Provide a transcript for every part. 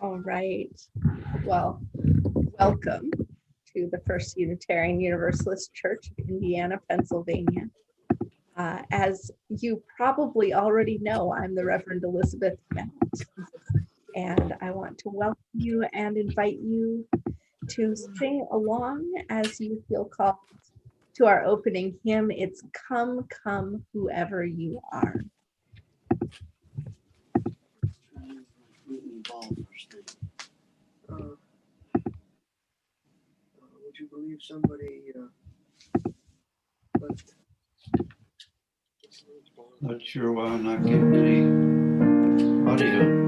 All right. Well, welcome to the First Unitarian Universalist Church of Indiana, Pennsylvania. As you probably already know, I'm the Reverend Elizabeth Mount, and I want to welcome you and invite you to sing along as you feel called to our opening hymn. It's Come, Come, Whoever You Are. Would you believe somebody left? Not sure why I'm not getting any audio.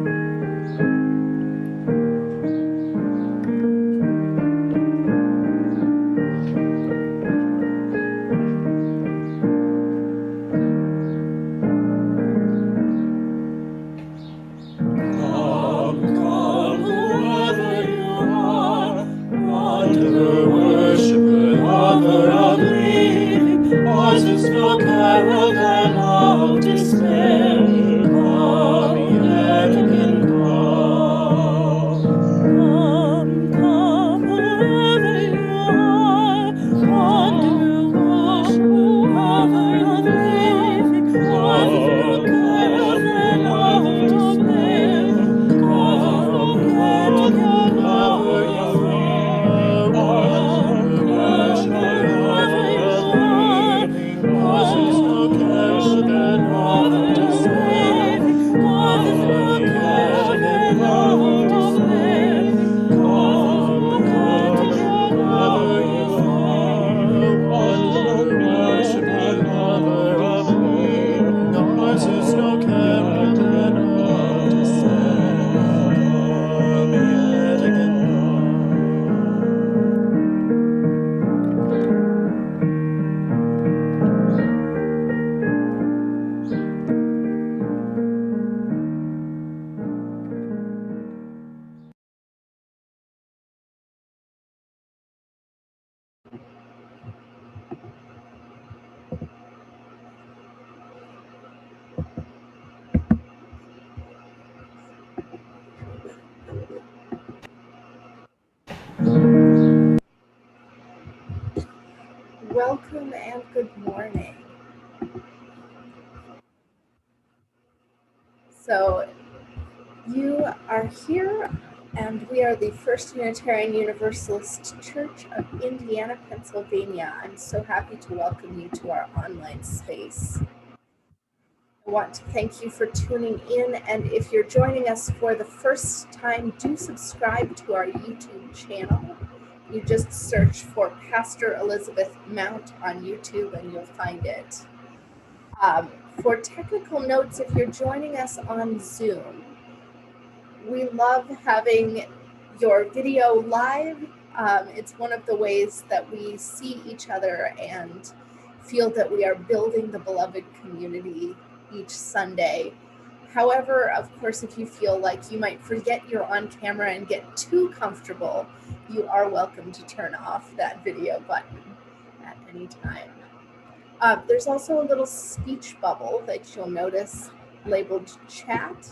Welcome and good morning. So you are here, and we are the First Unitarian Universalist Church of Indiana, Pennsylvania. I'm so happy to welcome you to our online space. I want to thank you for tuning in, and if you're joining us for the first time, do subscribe to our YouTube channel. You just search for Pastor Elizabeth Mount on YouTube and you'll find it. For technical notes, if you're joining us on Zoom, we love having your video live. It's one of the ways that we see each other and feel that we are building the beloved community each Sunday. However, of course, if you feel like you might forget you're on camera and get too comfortable, you are welcome to turn off that video button at any time. There's also a little speech bubble that you'll notice labeled chat.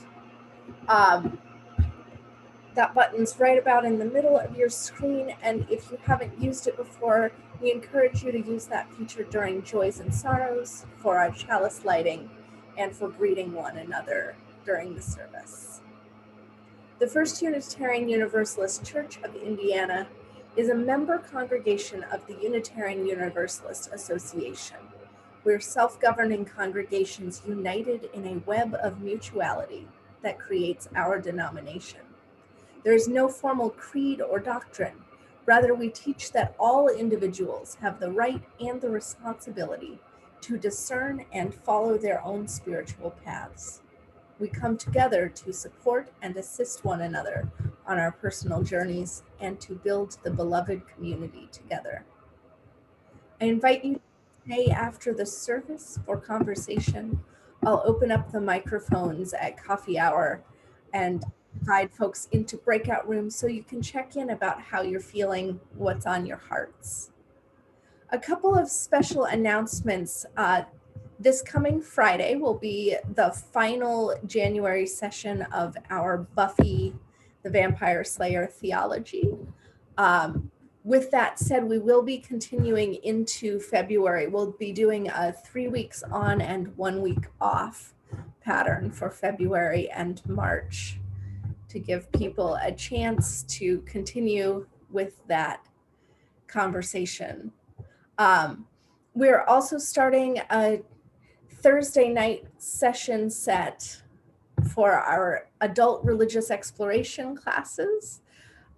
That button's right about in the middle of your screen, and if you haven't used it before, we encourage you to use that feature during joys and sorrows, for our chalice lighting, and for greeting one another during the service. The First Unitarian Universalist Church of Indiana is a member congregation of the Unitarian Universalist Association. We're self-governing congregations united in a web of mutuality that creates our denomination. There is no formal creed or doctrine. Rather, we teach that all individuals have the right and the responsibility to discern and follow their own spiritual paths. We come together to support and assist one another on our personal journeys and to build the beloved community together. I invite you to stay after the service for conversation. I'll open up the microphones at coffee hour and divide folks into breakout rooms so you can check in about how you're feeling, what's on your hearts. A couple of special announcements. This coming Friday will be the final January session of our Buffy the Vampire Slayer theology. With that said, we will be continuing into February. We'll be doing a 3 weeks on and 1 week off pattern for February and March to give people a chance to continue with that conversation. We're also starting a Thursday night session set for our adult religious exploration classes.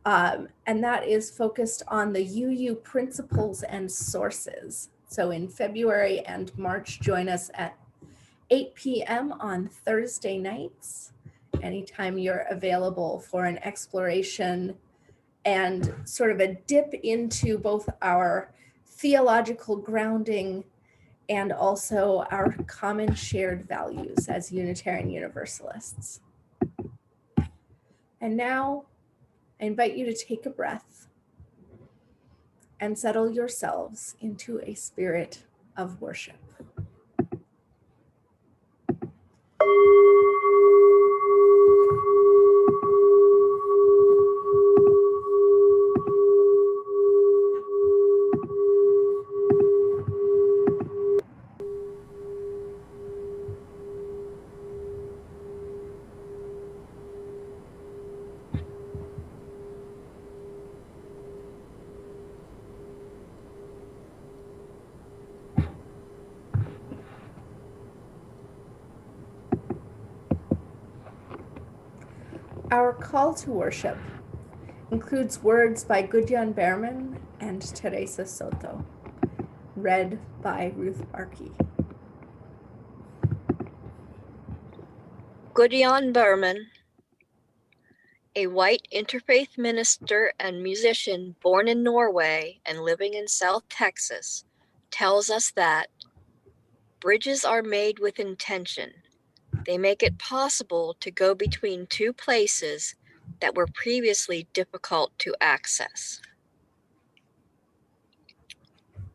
And that is focused on the UU principles and sources. So in February and March, join us at 8 p.m. on Thursday nights, anytime you're available for an exploration and sort of a dip into both our theological grounding and also our common shared values as Unitarian Universalists. And now I invite you to take a breath and settle yourselves into a spirit of worship. Our call to worship includes words by Gudjon Behrman and Teresa Soto, read by Ruth Barkey. Gudjon Behrman, a white interfaith minister and musician born in Norway and living in South Texas, tells us that bridges are made with intention. They make it possible to go between two places that were previously difficult to access.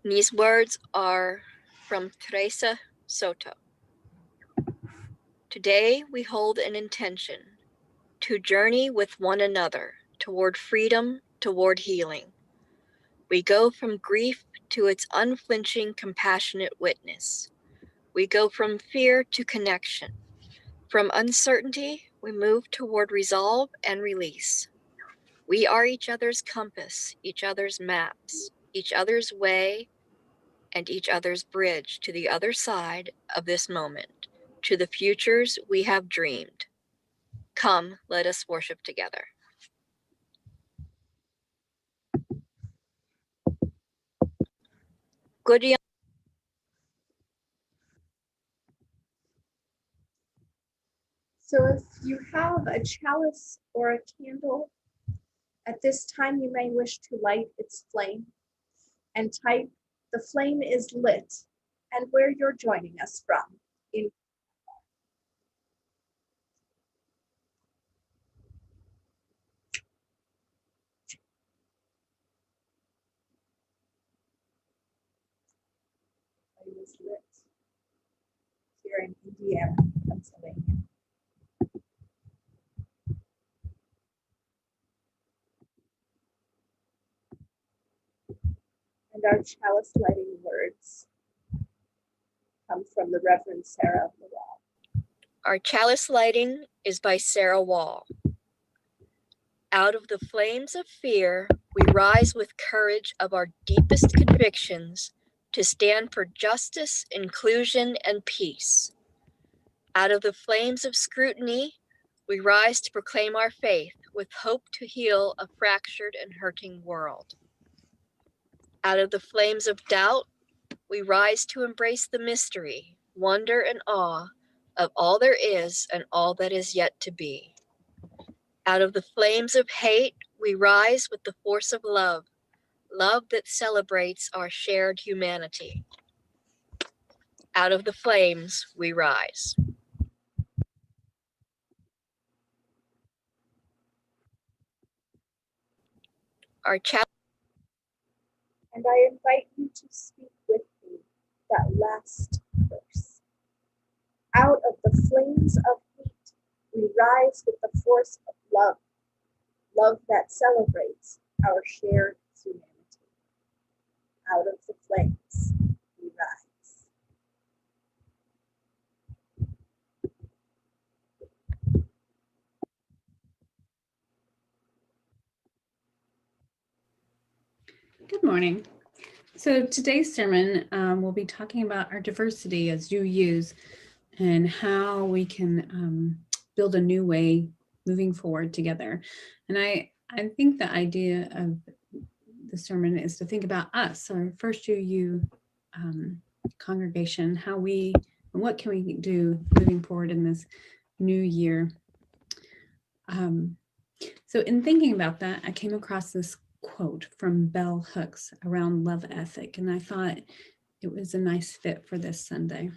These words are from Teresa Soto. Today we hold an intention to journey with one another toward freedom, toward healing. We go from grief to its unflinching, compassionate witness. We go from fear to connection. From uncertainty, we move toward resolve and release. We are each other's compass, each other's maps, each other's way, and each other's bridge to the other side of this moment, to the futures we have dreamed. Come, let us worship together. Gudjon. So if you have a chalice or a candle, at this time you may wish to light its flame and type, "The flame is lit," and where you're joining us from. In flame is lit here in Indiana, Pennsylvania. And our chalice lighting words come from the Reverend Sarah Wall. Our chalice lighting is by Sarah Wall. Out of the flames of fear, we rise with courage of our deepest convictions to stand for justice, inclusion, and peace. Out of the flames of scrutiny, we rise to proclaim our faith with hope to heal a fractured and hurting world. Out of the flames of doubt, we rise to embrace the mystery, wonder, and awe of all there is and all that is yet to be. Out of the flames of hate, we rise with the force of love, love that celebrates our shared humanity. Out of the flames, we rise. Our chalice. And I invite you to speak with me that last verse. Out of the flames of hate, we rise with the force of love, love that celebrates our shared humanity. Out of the flames, we rise. Good morning. So today's sermon, we'll be talking about our diversity as you use and how we can build a new way moving forward together. And I think the idea of the sermon is to think about us, our first you congregation, how we, and what can we do moving forward in this new year. So in thinking about that, I came across this quote from Bell Hooks around love ethic, and I thought it was a nice fit for this Sunday.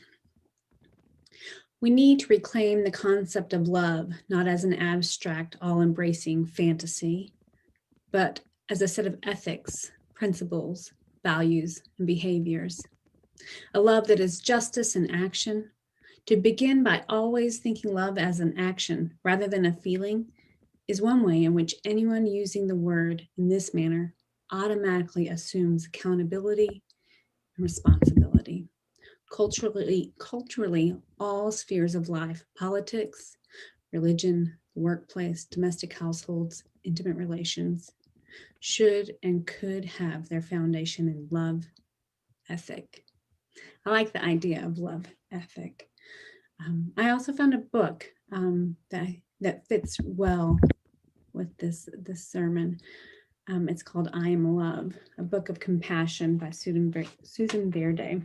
We need to reclaim the concept of love, not as an abstract, all-embracing fantasy, but as a set of ethics, principles, values, and behaviors. A love that is justice in action. To begin by always thinking love as an action rather than a feeling is one way in which anyone using the word in this manner automatically assumes accountability and responsibility. Culturally, all spheres of life, politics, religion, workplace, domestic households, intimate relations, should and could have their foundation in love ethic. I like the idea of love ethic. I also found a book that fits well with this sermon. It's called I Am Love, a book of compassion by Susan Verde.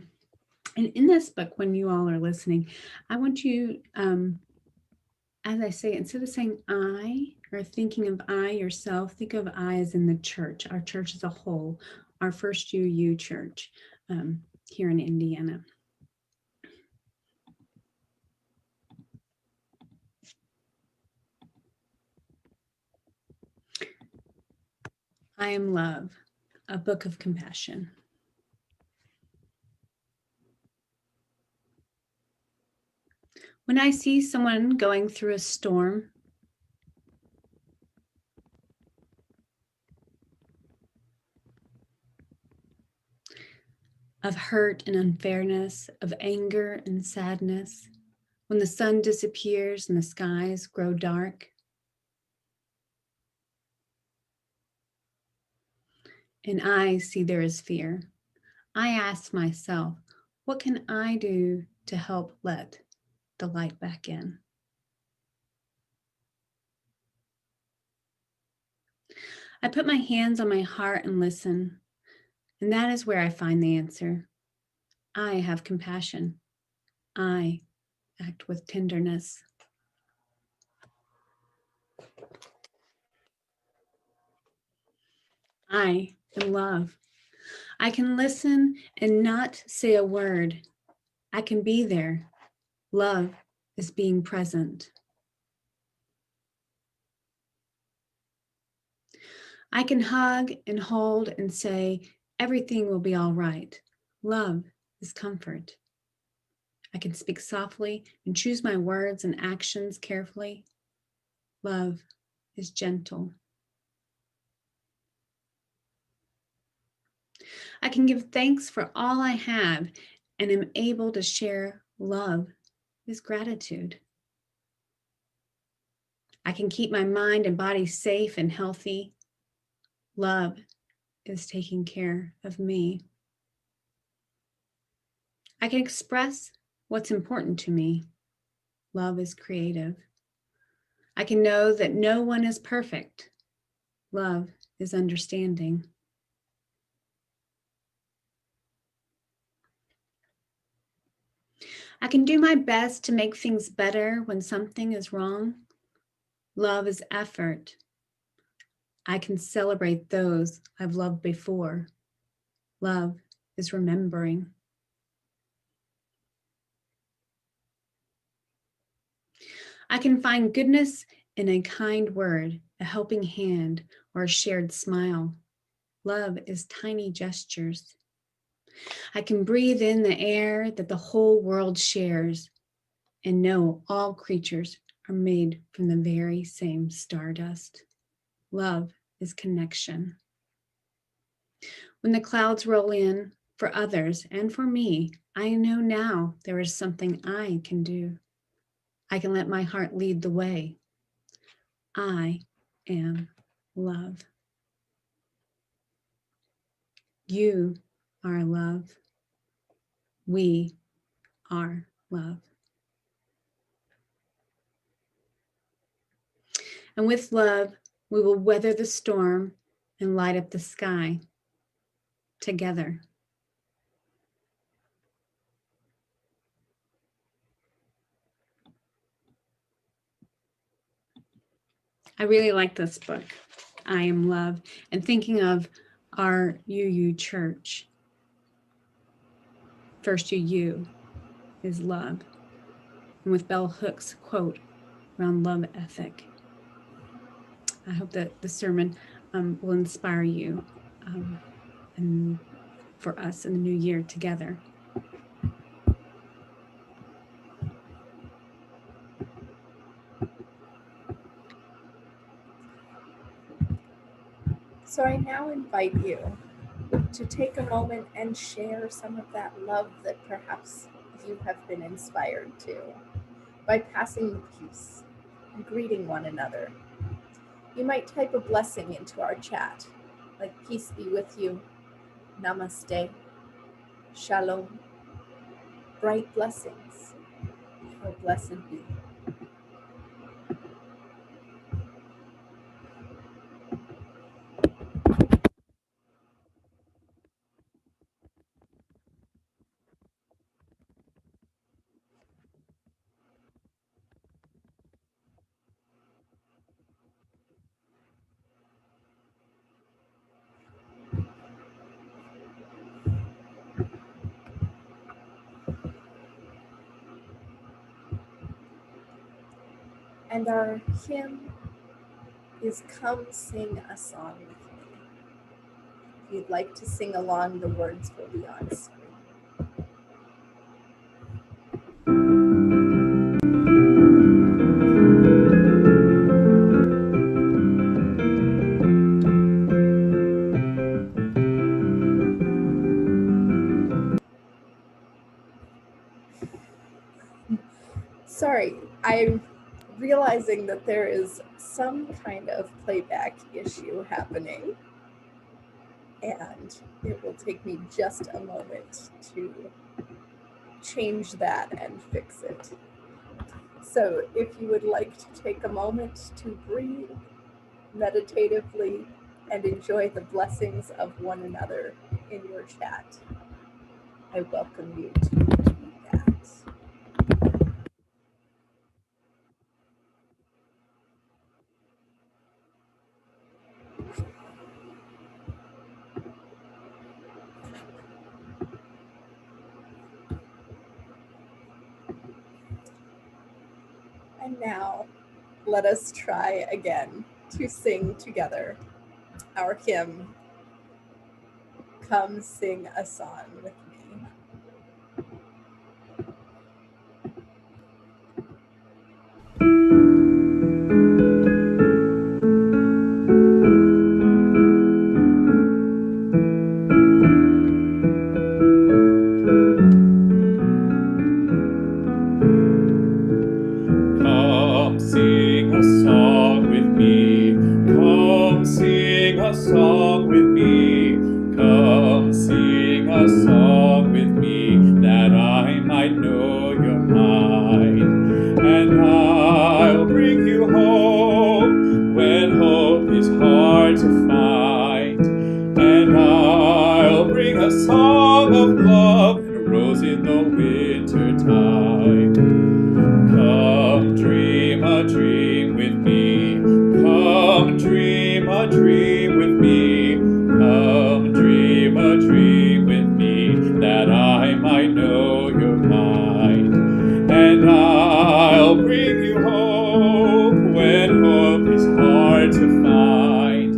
And in this book, when you all are listening, I want you, as I say, instead of saying I or thinking of I yourself, think of I as in the church, our church as a whole, our First UU church here in Indiana. I Am Love, a book of compassion. When I see someone going through a storm, of hurt and unfairness, of anger and sadness, when the sun disappears and the skies grow dark, and I see there is fear, I ask myself, what can I do to help let the light back in? I put my hands on my heart and listen, and that is where I find the answer. I have compassion. I act with tenderness. I am love. I can listen and not say a word. I can be there. Love is being present. I can hug and hold and say, everything will be all right. Love is comfort. I can speak softly and choose my words and actions carefully. Love is gentle. I can give thanks for all I have and am able to share love is gratitude. I can keep my mind and body safe and healthy. Love is taking care of me. I can express what's important to me. Love is creative. I can know that no one is perfect. Love is understanding. I can do my best to make things better when something is wrong. Love is effort. I can celebrate those I've loved before. Love is remembering. I can find goodness in a kind word, a helping hand, or a shared smile. Love is tiny gestures. I can breathe in the air that the whole world shares and know all creatures are made from the very same stardust. Love is connection. When the clouds roll in for others and for me, I know now there is something I can do. I can let my heart lead the way. I am love. You are love. We are love. And with love, we will weather the storm and light up the sky together. I really like this book, I Am Love, and thinking of our UU church. First UU is love. And with Bell Hook's quote around love ethic. I hope that the sermon will inspire you and for us in the new year together. So I now invite you to take a moment and share some of that love that perhaps you have been inspired to by passing the peace and greeting one another. You might type a blessing into our chat, like peace be with you, namaste, shalom, bright blessings, or blessed be. And our hymn is Come Sing a Song with Me. If you'd like to sing along, the words will be on screen. Sorry, I'm realizing that there is some kind of playback issue happening, and it will take me just a moment to change that and fix it. So if you would like to take a moment to breathe meditatively and enjoy the blessings of one another in your chat, I welcome you to do that. And now, let us try again to sing together our hymn, Come Sing a Song with Me. Come sing a song with me. Come sing a song with me. Come sing a song with me, that I might know your mind. And I'll bring you hope when hope is hard to find. And I'll bring a song of love that rose in the winter time. Come dream a dream with me. Come dream a dream with me. Come dream a dream with me, that I might know your mind. And I'll bring you hope when hope is hard to find.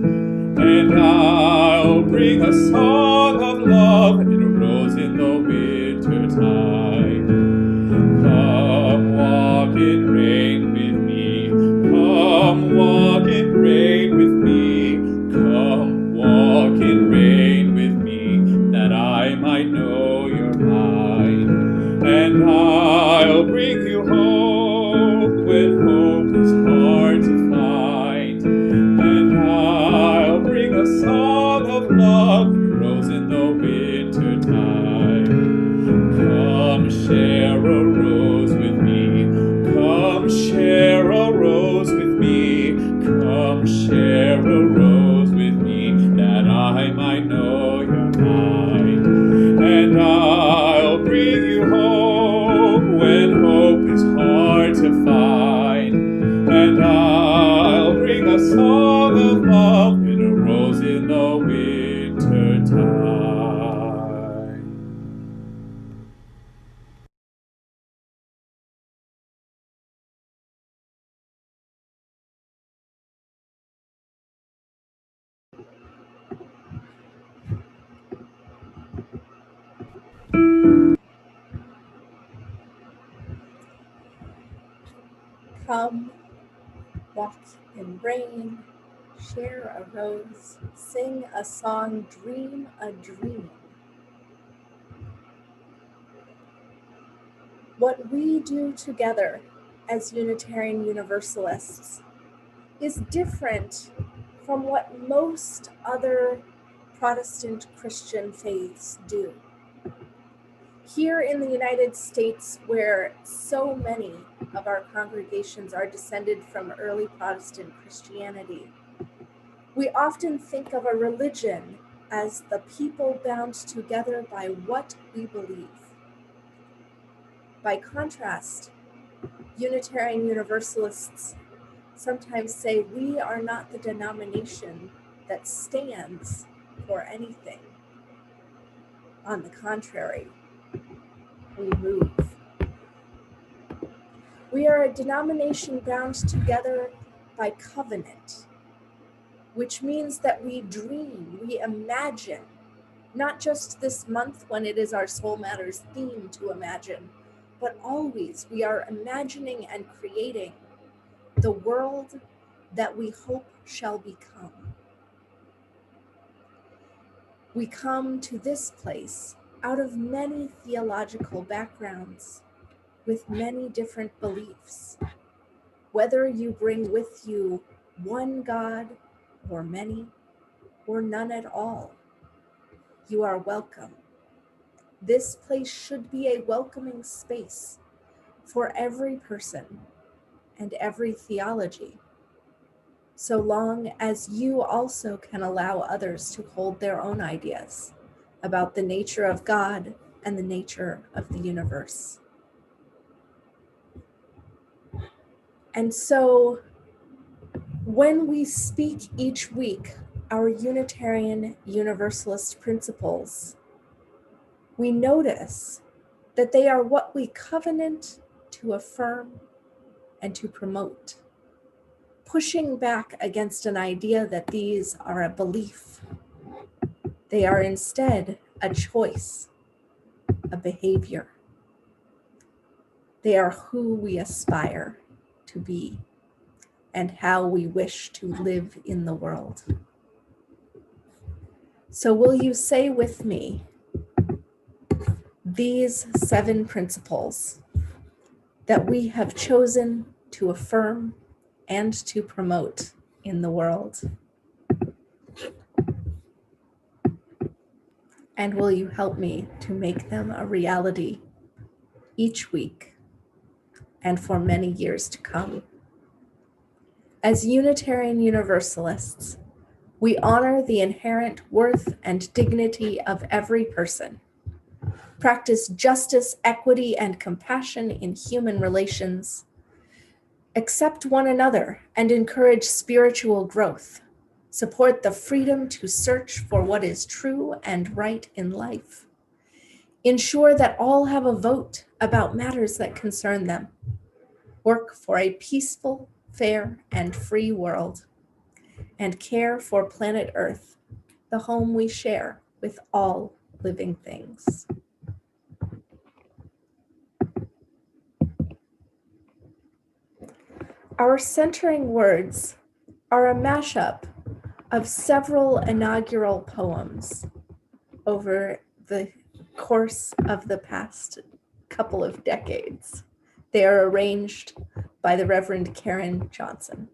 And I'll bring a song of love and a rose in the winter time. Come walk and I'll bring a song of love in a rose in the winter time. Come, walk in rain, share a rose, sing a song, dream a dream. What we do together as Unitarian Universalists is different from what most other Protestant Christian faiths do. Here in the United States, where so many of our congregations are descended from early Protestant Christianity, we often think of a religion as the people bound together by what we believe. By contrast, Unitarian Universalists sometimes say we are not the denomination that stands for anything. On the contrary, we move. We are a denomination bound together by covenant, which means that we dream, we imagine, not just this month when it is our Soul Matters theme to imagine, but always we are imagining and creating the world that we hope shall become. We come to this place out of many theological backgrounds with many different beliefs. Whether you bring with you one God or many or none at all, you are welcome. This place should be a welcoming space for every person and every theology, so long as you also can allow others to hold their own ideas about the nature of God and the nature of the universe. And so when we speak each week our Unitarian Universalist principles, we notice that they are what we covenant to affirm and to promote, pushing back against an idea that these are a belief. They are instead a choice, a behavior. They are who we aspire to be and how we wish to live in the world. So will you say with me these 7 principles that we have chosen to affirm and to promote in the world? And will you help me to make them a reality each week and for many years to come? As Unitarian Universalists, we honor the inherent worth and dignity of every person, practice justice, equity, and compassion in human relations, accept one another and encourage spiritual growth, support the freedom to search for what is true and right in life, ensure that all have a vote about matters that concern them, work for a peaceful, fair, and free world, and care for planet Earth, the home we share with all living things. Our centering words are a mashup of several inaugural poems over the course of the past couple of decades. They are arranged by the Reverend Karen Johnson.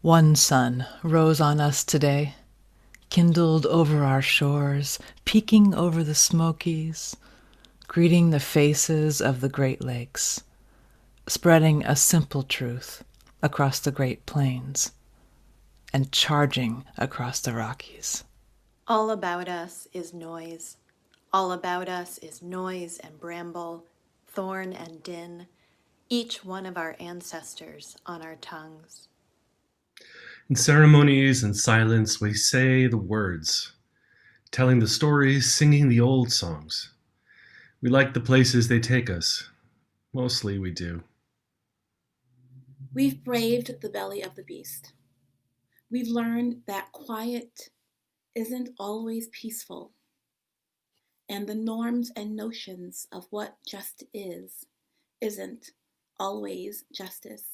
One sun rose on us today, kindled over our shores, peeking over the Smokies, greeting the faces of the Great Lakes, spreading a simple truth across the Great Plains, and charging across the Rockies. All about us is noise. All about us is noise and bramble, thorn and din, each one of our ancestors on our tongues. In ceremonies and silence, we say the words, telling the stories, singing the old songs. We like the places they take us. Mostly we do. We've braved the belly of the beast. We've learned that quiet isn't always peaceful, and the norms and notions of what just isn't always justice.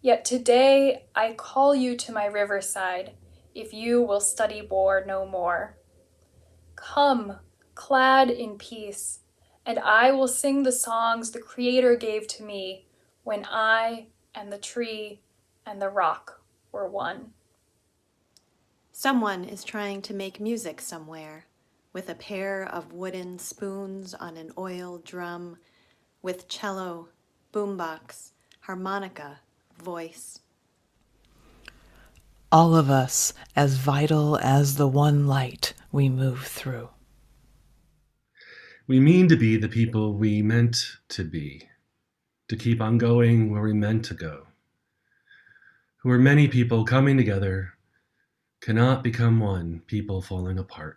Yet today I call you to my riverside, if you will study bore no more. Come, clad in peace, and I will sing the songs the Creator gave to me when I and the tree and the rock were one. Someone is trying to make music somewhere, with a pair of wooden spoons on an oil drum, with cello, boombox, harmonica, voice. All of us as vital as the one light we move through. We mean to be the people we meant to be, to keep on going where we meant to go. Who are many people coming together, cannot become one, people falling apart.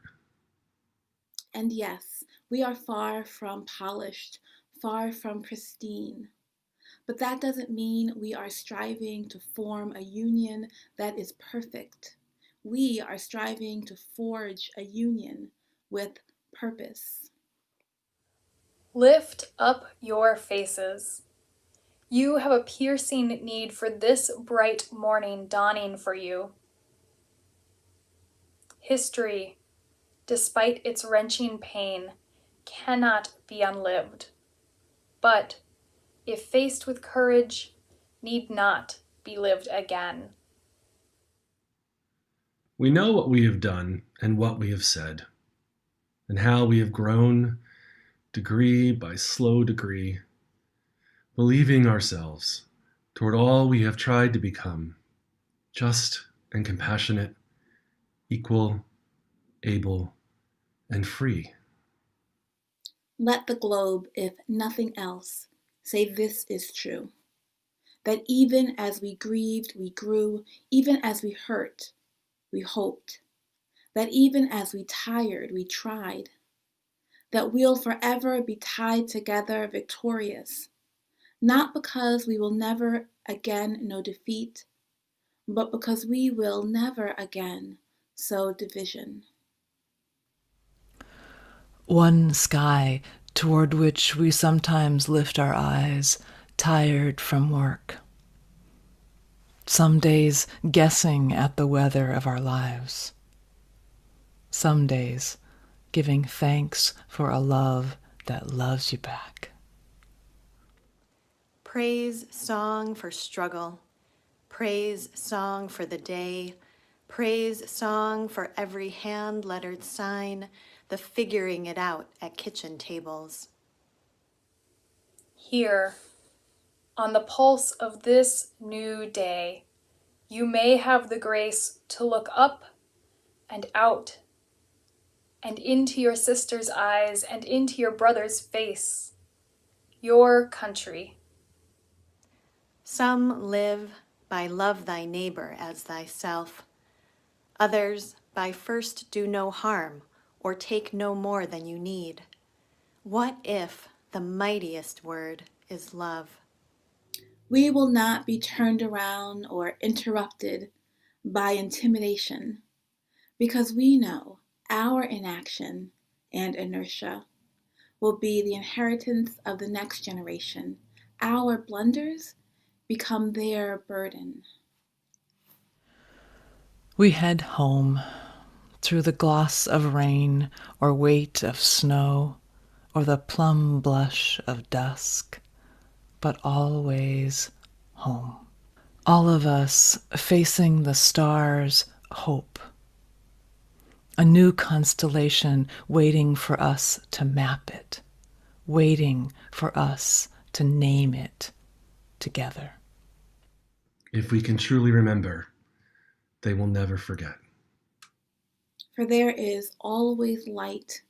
And yes, we are far from polished, far from pristine. But that doesn't mean we are striving to form a union that is perfect. We are striving to forge a union with purpose. Lift up your faces. You have a piercing need for this bright morning dawning for you. History, despite its wrenching pain, cannot be unlived, but if faced with courage, need not be lived again. We know what we have done and what we have said, and how we have grown, degree by slow degree, believing ourselves toward all we have tried to become, just and compassionate, equal, able, and free. Let the globe, if nothing else, say this is true, that even as we grieved, we grew, even as we hurt, we hoped, that even as we tired, we tried, that we'll forever be tied together victorious, not because we will never again know defeat, but because we will never again sow division. One sky toward which we sometimes lift our eyes, tired from work. Some days guessing at the weather of our lives. Some days giving thanks for a love that loves you back. Praise song for struggle, praise song for the day, praise song for every hand-lettered sign, the figuring it out at kitchen tables. Here, on the pulse of this new day, you may have the grace to look up and out and into your sister's eyes and into your brother's face, your country. Some live by love thy neighbor as thyself. Others by first do no harm or take no more than you need. What if the mightiest word is love? We will not be turned around or interrupted by intimidation because we know our inaction and inertia will be the inheritance of the next generation. Our blunders become their burden. We head home through the gloss of rain or weight of snow or the plum blush of dusk, but always home. all of us facing the stars, hope. A new constellation waiting for us to map it, waiting for us to name it together. If we can truly remember, they will never forget. For there is always light,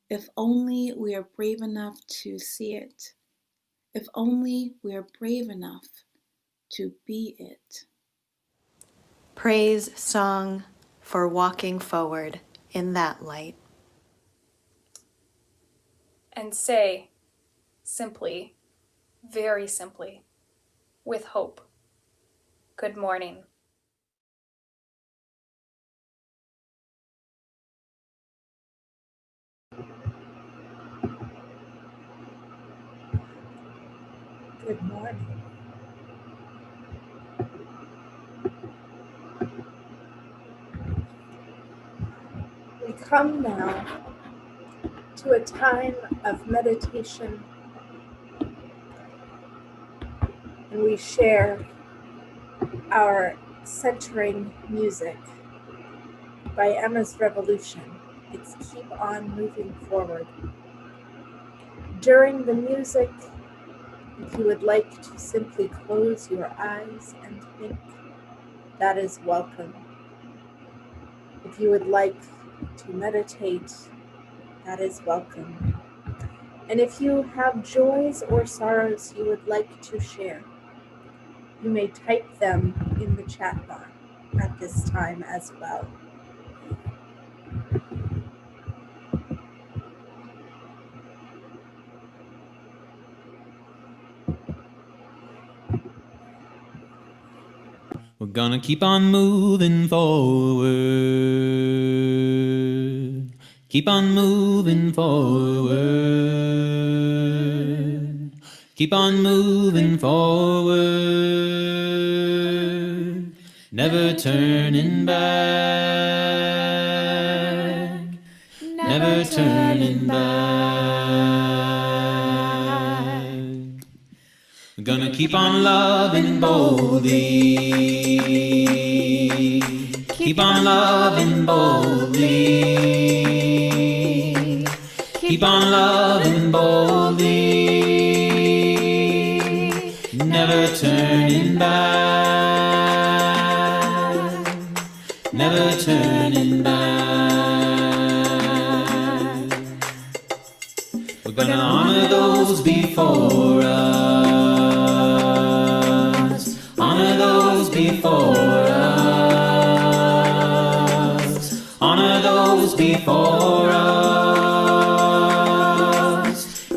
if only we are brave enough to see it, if only we are brave enough to be it. Praise song for walking forward in that light. And say, simply, very simply, with hope, good morning. Good morning. We come now to a time of meditation, and we share our centering music by Emma's Revolution. It's Keep On Moving Forward. During the music, if you would like to simply close your eyes and think, that is welcome. If you would like to meditate, that is welcome. And if you have joys or sorrows you would like to share, you may type them in the chat bar at this time as well. We're gonna keep on moving forward. Keep on moving forward. Keep on moving forward. Never turning back. Never turning back. We're gonna keep on loving boldly. Keep on loving boldly. Keep on loving boldly. Never turning back. Never turning back. We're gonna honor those before us. Honor those before us. Honor those before us.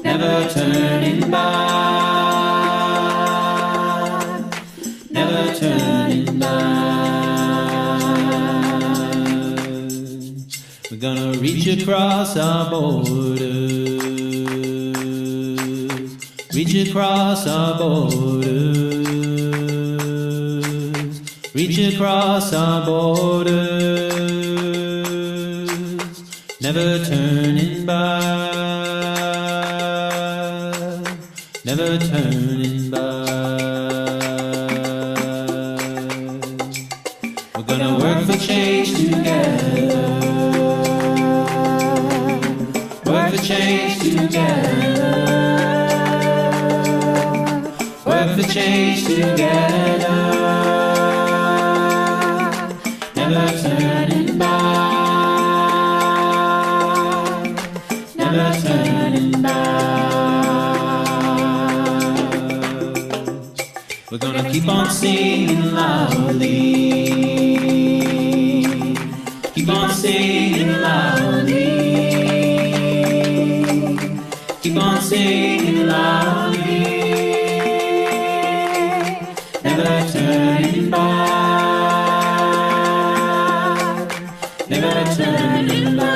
Never turning back. Never turning back. We're gonna reach across our borders. Reach across our borders. Reach across our borders. Never turning back. Never turning back. We're gonna work for change together. Work for change together. Work for change together. Never turning back. Never turning back. We're gonna keep on singing loudly. Keep on singing loudly. Keep on singing loudly. Never turning back. Never turning back.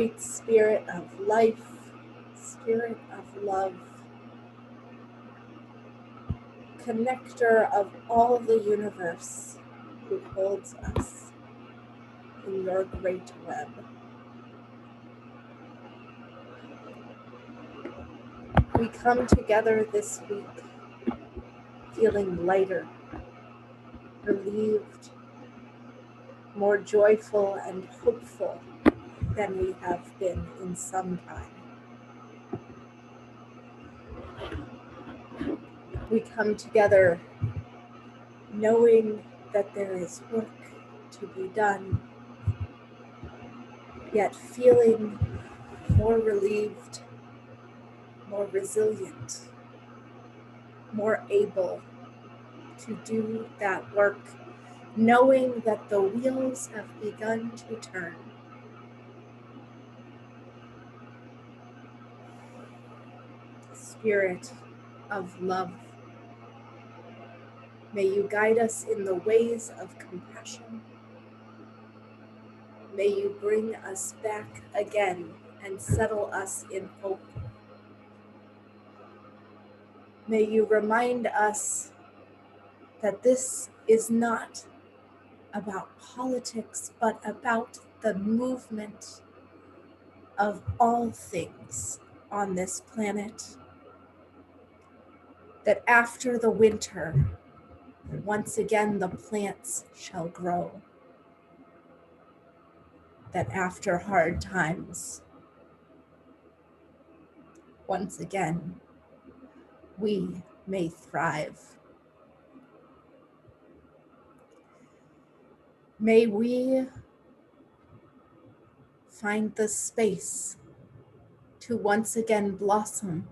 great spirit of life, spirit of love, connector of all the universe, who holds us in your great web. We come together this week feeling lighter, relieved, more joyful and hopeful than we have been in some time. We come together knowing that there is work to be done, yet feeling more relieved, more resilient, more able to do that work, knowing that the wheels have begun to turn. Spirit of love, may you guide us in the ways of compassion. May you bring us back again and settle us in hope. May you remind us that this is not about politics, but about the movement of all things on this planet. That after the winter, once again the plants shall grow. That after hard times, once again, we may thrive. May we find the space to once again blossom,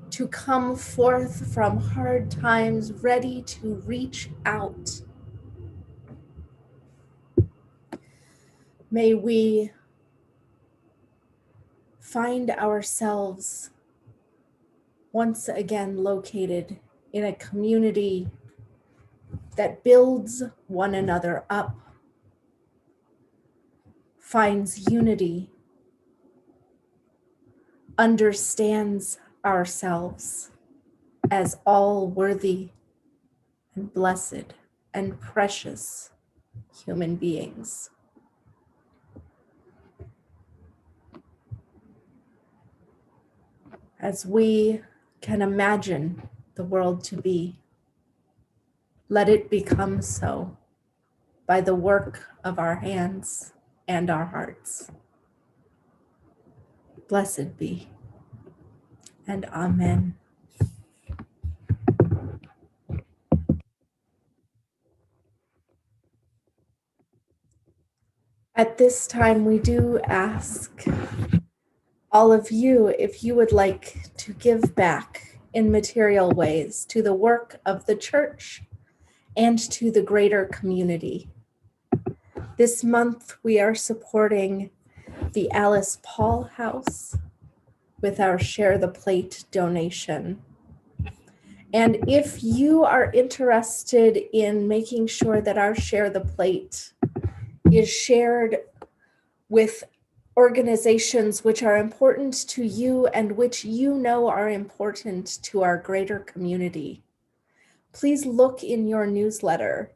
to come forth from hard times ready to reach out. May we find ourselves once again located in a community that builds one another up, finds unity, understands ourselves as all worthy and blessed and precious human beings. As we can imagine the world to be, let it become so by the work of our hands and our hearts. Blessed be, and amen. At this time, we do ask all of you if you would like to give back in material ways to the work of the church and to the greater community. This month, we are supporting the Alice Paul House with our Share the Plate donation. And if you are interested in making sure that our Share the Plate is shared with organizations which are important to you and which you know are important to our greater community, please look in your newsletter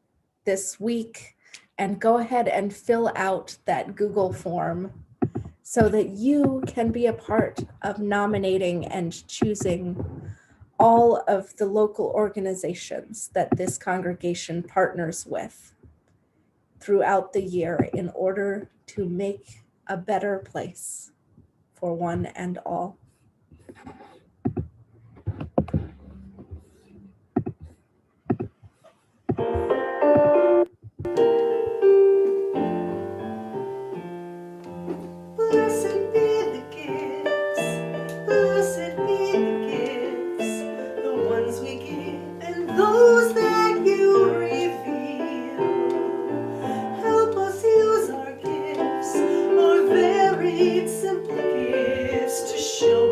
this week and go ahead and fill out that Google form so that you can be a part of nominating and choosing all of the local organizations that this congregation partners with throughout the year in order to make a better place for one and all. Blessed be the gifts, blessed be the gifts, the ones we give and those that you reveal. Help us use our gifts, our varied simple gifts, to show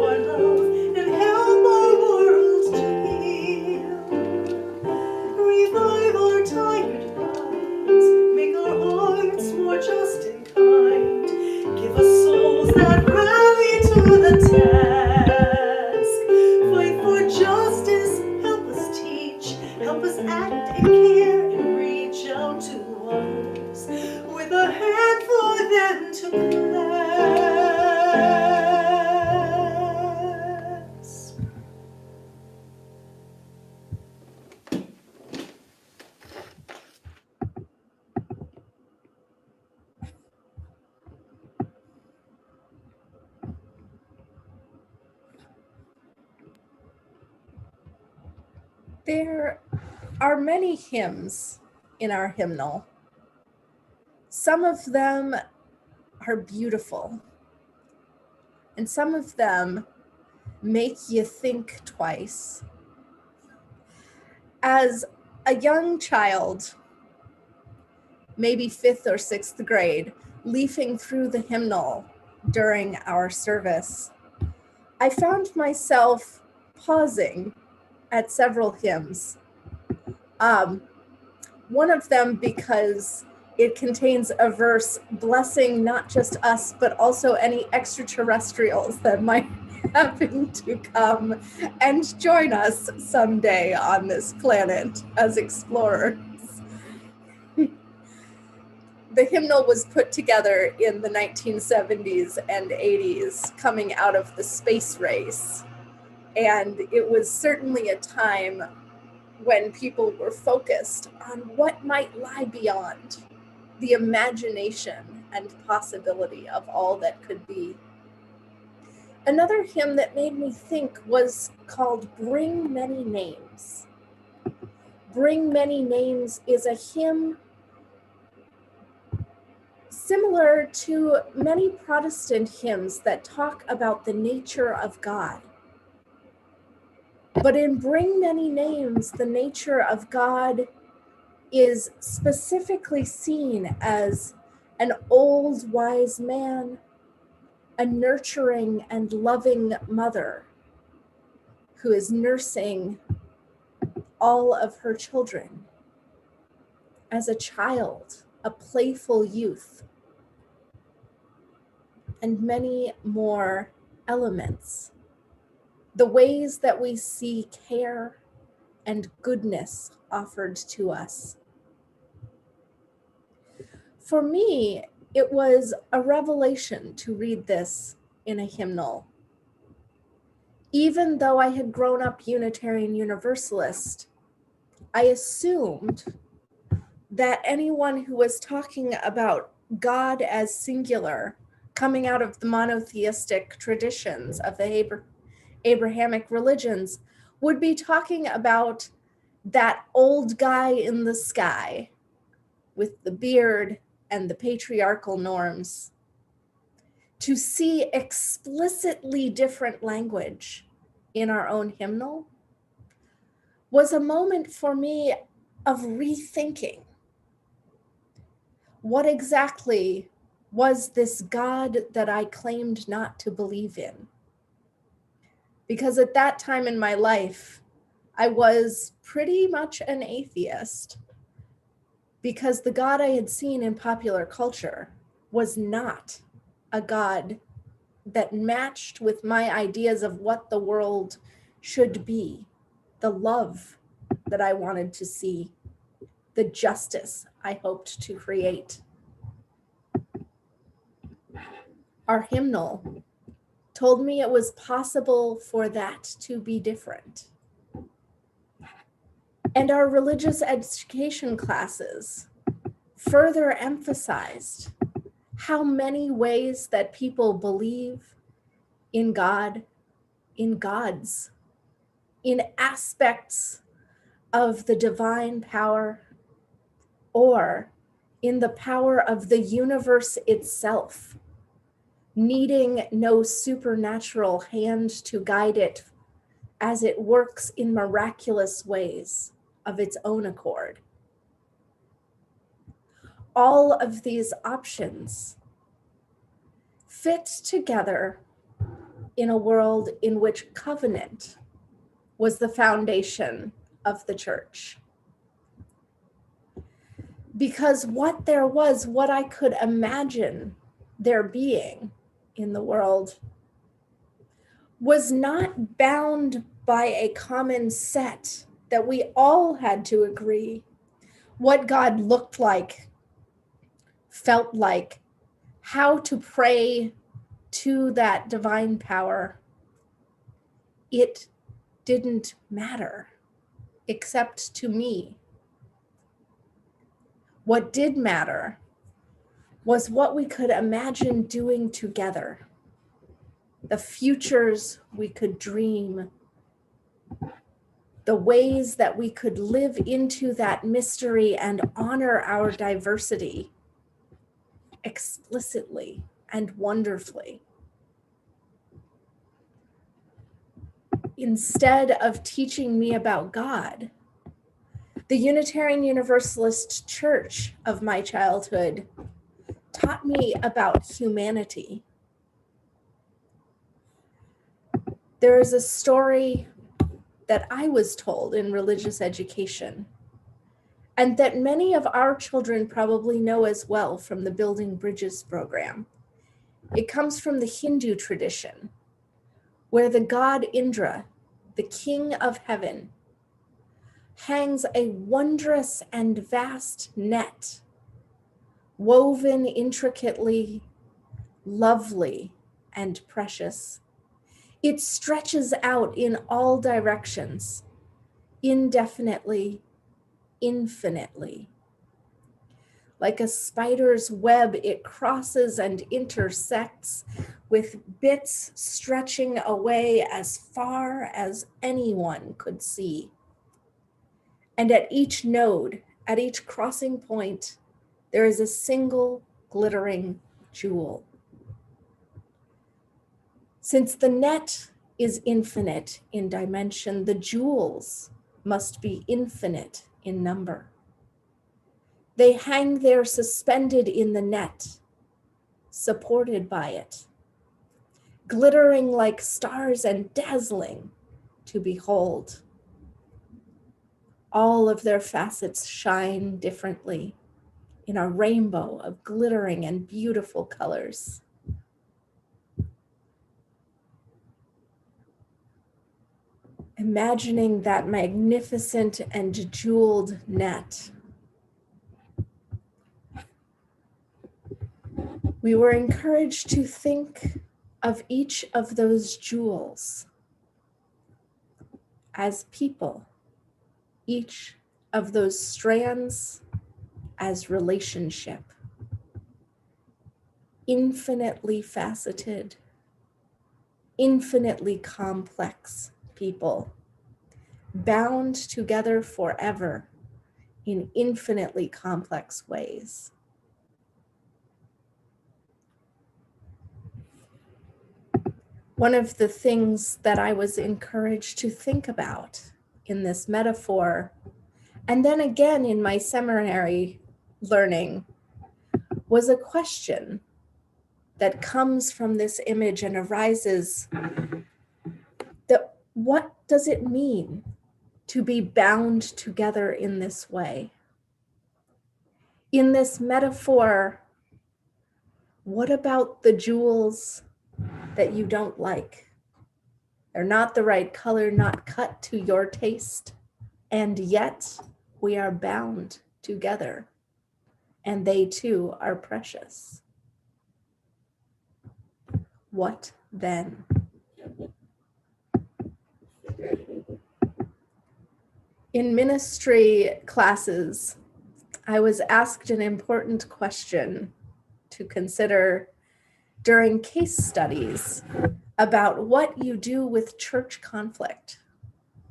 There are many hymns in our hymnal. Some of them are beautiful, and some of them make you think twice. As a young child, maybe 5th or 6th grade, leafing through the hymnal during our service, I found myself pausing at several hymns. One of them because it contains a verse blessing not just us, but also any extraterrestrials that might happen to come and join us someday on this planet as explorers. The hymnal was put together in the 1970s and 80s, coming out of the space race. And it was certainly a time when people were focused on what might lie beyond, the imagination and possibility of all that could be. Another hymn that made me think was called Bring Many Names. Bring Many Names is a hymn similar to many Protestant hymns that talk about the nature of God. But in Bring Many Names, the nature of God is specifically seen as an old wise man, a nurturing and loving mother who is nursing all of her children, as a child, a playful youth, and many more elements. The ways that we see care and goodness offered to us. For me, it was a revelation to read this in a hymnal. Even though I had grown up Unitarian Universalist, I assumed that anyone who was talking about God as singular, coming out of the monotheistic traditions of the Abrahamic religions, would be talking about that old guy in the sky with the beard and the patriarchal norms. To see explicitly different language in our own hymnal was a moment for me of rethinking. What exactly was this God that I claimed not to believe in? Because at that time in my life, I was pretty much an atheist, because the God I had seen in popular culture was not a God that matched with my ideas of what the world should be, the love that I wanted to see, the justice I hoped to create. Our hymnal told me it was possible for that to be different. And our religious education classes further emphasized how many ways that people believe in God, in gods, in aspects of the divine power, or in the power of the universe itself, needing no supernatural hand to guide it as it works in miraculous ways of its own accord. All of these options fit together in a world in which covenant was the foundation of the church. Because what there was, what I could imagine there being in the world, was not bound by a common set that we all had to agree what God looked like, felt like, how to pray to that divine power. It didn't matter, except to me. What did matter was what we could imagine doing together, the futures we could dream, the ways that we could live into that mystery and honor our diversity explicitly and wonderfully. Instead of teaching me about God, the Unitarian Universalist church of my childhood taught me about humanity. There is a story that I was told in religious education, and that many of our children probably know as well from the Building Bridges program. It comes from the Hindu tradition, where the god Indra, the king of heaven, hangs a wondrous and vast net, woven intricately, lovely, and precious. It stretches out in all directions, indefinitely, infinitely. Like a spider's web, it crosses and intersects with bits stretching away as far as anyone could see. And at each node, at each crossing point, there is a single glittering jewel. Since the net is infinite in dimension, the jewels must be infinite in number. They hang there suspended in the net, supported by it, glittering like stars and dazzling to behold. All of their facets shine differently in a rainbow of glittering and beautiful colors. Imagining that magnificent and jeweled net, we were encouraged to think of each of those jewels as people, each of those strands as relationship, infinitely faceted, infinitely complex people, bound together forever in infinitely complex ways. One of the things that I was encouraged to think about in this metaphor, and then again in my seminary learning, was a question that comes from this image and arises: that what does it mean to be bound together in this way? In this metaphor, what about the jewels that you don't like? They're not the right color, not cut to your taste, and yet we are bound together, and they too are precious. What then? In ministry classes, I was asked an important question to consider during case studies about what you do with church conflict.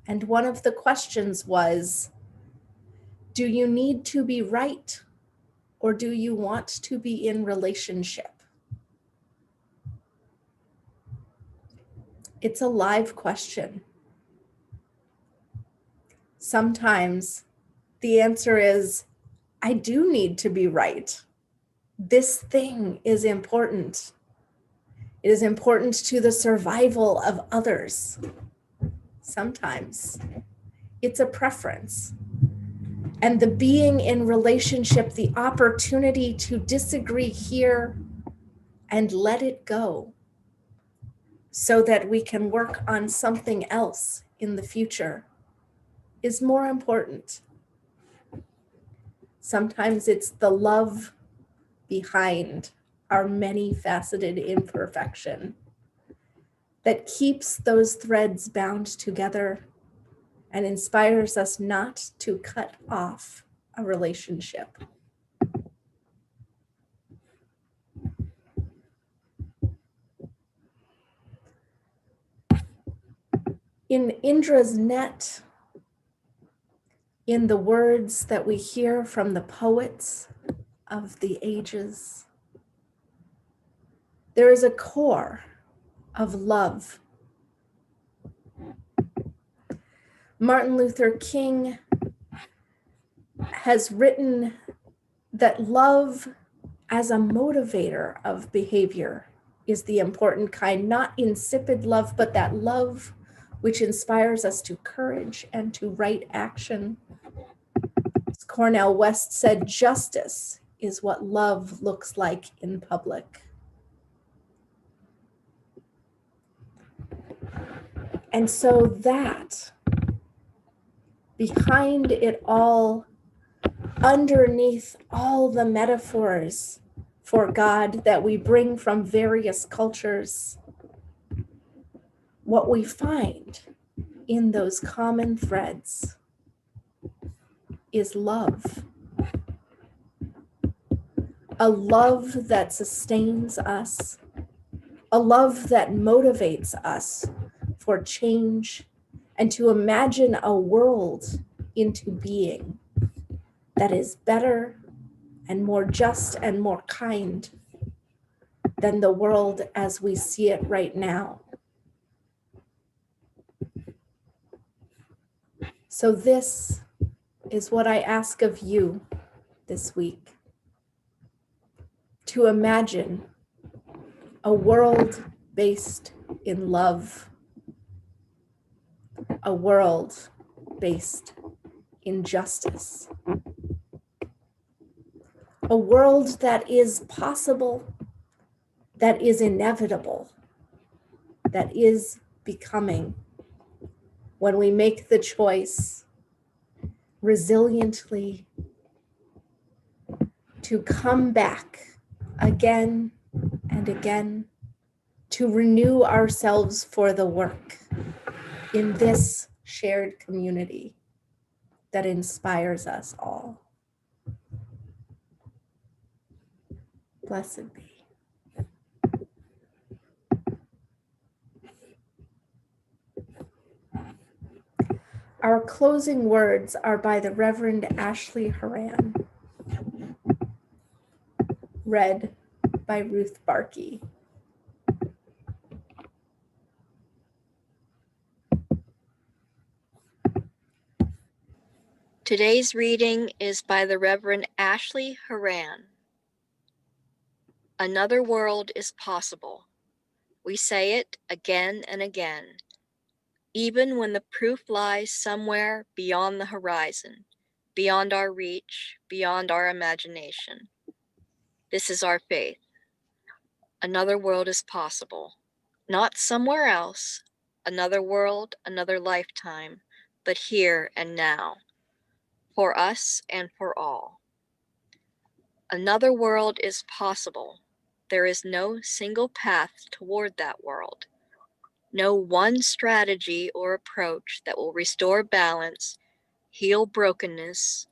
And one of the questions was, do you need to be right, or do you want to be in relationship? It's a live question. Sometimes the answer is, I do need to be right. This thing is important. It is important to the survival of others. Sometimes it's a preference. And the being in relationship, the opportunity to disagree here and let it go so that we can work on something else in the future, is more important. Sometimes it's the love behind our many-faceted imperfection that keeps those threads bound together and inspires us not to cut off a relationship. In Indra's net, in the words that we hear from the poets of the ages. There is a core of love. Martin Luther King has written that love as a motivator of behavior is the important kind, not insipid love, but that love which inspires us to courage and to right action. As Cornel West said, justice is what love looks like in public. And so that, behind it all, underneath all the metaphors for God that we bring from various cultures, what we find in those common threads is love. A love that sustains us, a love that motivates us for change and to imagine a world into being that is better and more just and more kind than the world as we see it right now. So this is what I ask of you this week: to imagine a world based in love, a world based in justice, a world that is possible, that is inevitable, that is becoming when we make the choice resiliently to come back again and again, to renew ourselves for the work in this shared community that inspires us all. Blessed be. Our closing words are by the Reverend Ashley Horan, read by Ruth Barkey. Today's reading is by the Reverend Ashley Horan. Another world is possible. We say it again and again, even when the proof lies somewhere beyond the horizon, beyond our reach, beyond our imagination. This is our faith. Another world is possible. Not somewhere else, another world, another lifetime, but here and now, for us and for all. Another world is possible. There is no single path toward that world. No one strategy or approach that will restore balance, heal brokenness,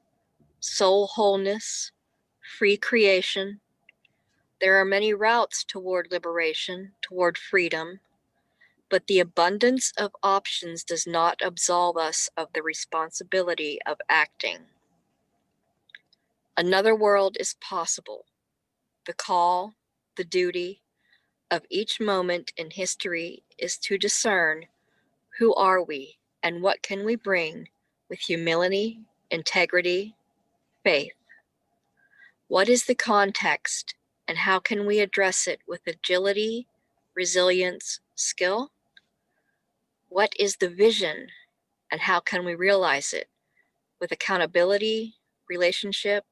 soul wholeness, free creation. There are many routes toward liberation, toward freedom, but the abundance of options does not absolve us of the responsibility of acting. Another world is possible. The call, the duty of each moment in history is to discern who are we and what can we bring with humility, integrity, faith. What is the context and how can we address it with agility, resilience, skill? What is the vision and how can we realize it with accountability, relationship,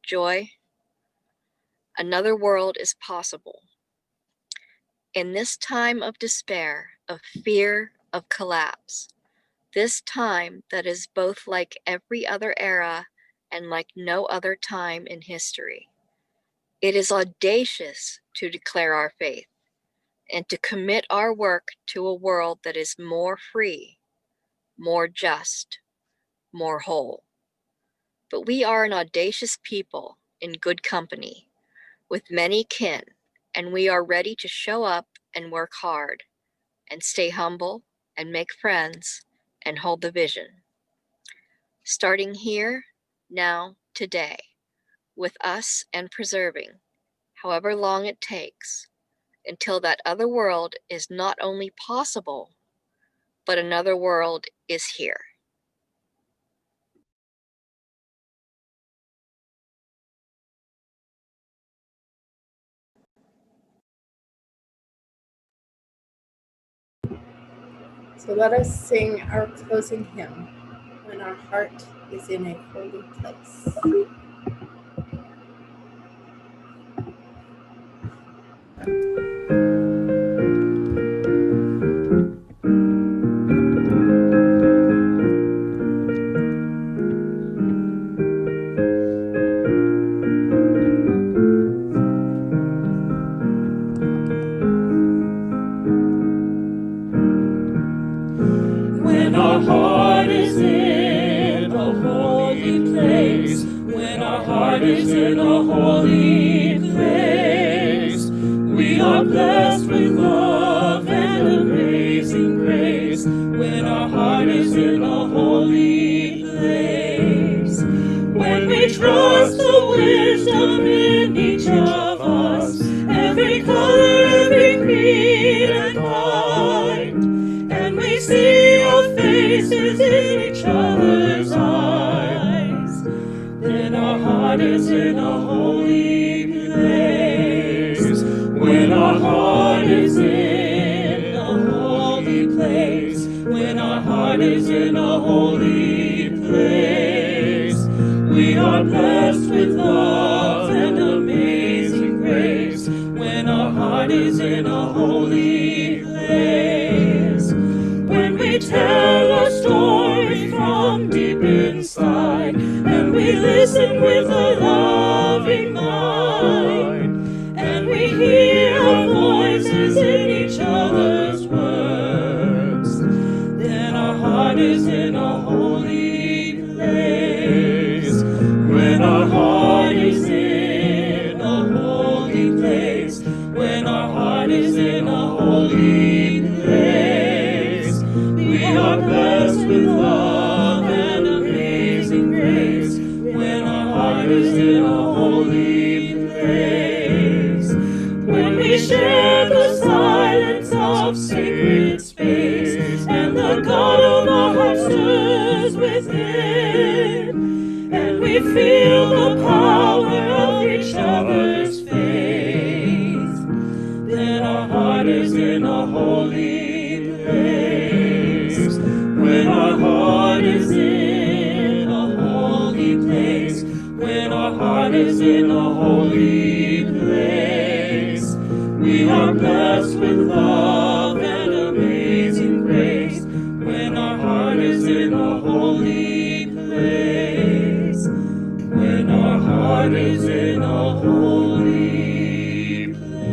joy? Another world is possible. In this time of despair, of fear, of collapse, this time that is both like every other era and like no other time in history, it is audacious to declare our faith and to commit our work to a world that is more free, more just, more whole. But we are an audacious people in good company, with many kin, and we are ready to show up and work hard, and stay humble, and make friends, and hold the vision. starting here, now, today, with us and preserving, however long it takes, until that other world is not only possible, but another world is here. So let us sing our closing hymn, When Our Heart is in a Holy Place. When our heart is in a holy place, when our heart is in a holy place, we are blessed with love and amazing grace. When our heart is in a holy place, when we trust the wisdom in each of us, every color, every creed and mind, and we see our faces in each other's eyes, then our heart is in a holy place. When our heart is in a holy place, when our heart is in a holy place, we are blessed with love and amazing grace. When our heart is in a holy place, when we tell a story from deep inside, and we listen with a loving mind, and we hear our voices in each other's words, then our heart is in a holy place. When our heart is in a holy place, when our heart is in a holy place, we are blessed with love and amazing grace. When our heart is in a holy place, when we share the silence of sacred space, and the God of our heart stirs within, and we feel the power of each other's faith, then our heart is in a holy place. When our heart is in a holy place, when our heart is in a holy place, we are blessed with love and amazing grace. When our heart is in a holy place, when our heart is in a holy place.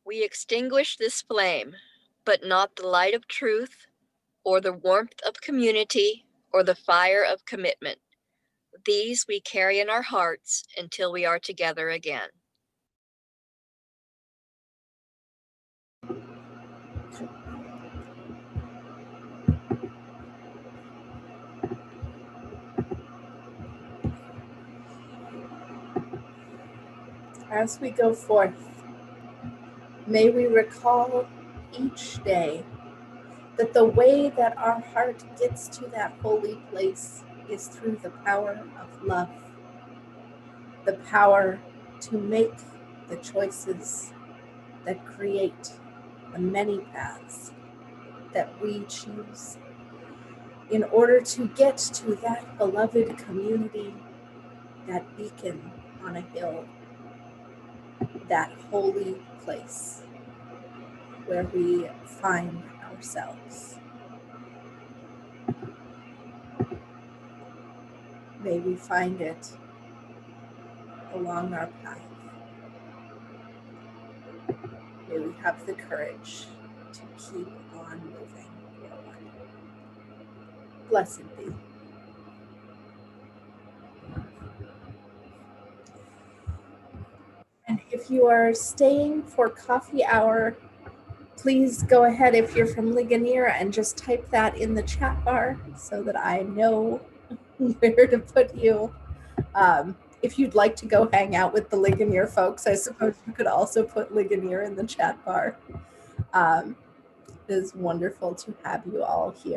We extinguish this flame, but not the light of truth, or the warmth of community, or the fire of commitment. These we carry in our hearts until we are together again. As we go forth, may we recall each day that the way that our heart gets to that holy place is through the power of love, the power to make the choices that create the many paths that we choose in order to get to that beloved community, that beacon on a hill, that holy place where we find ourselves. May we find it along our path. May we have the courage to keep on moving forward. Blessed be. if you are staying for coffee hour, please go ahead if you're from Ligonier and just type that in the chat bar so that I know where to put you. If you'd like to go hang out with the Ligonier folks, I suppose you could also put Ligonier in the chat bar. It is wonderful to have you all here.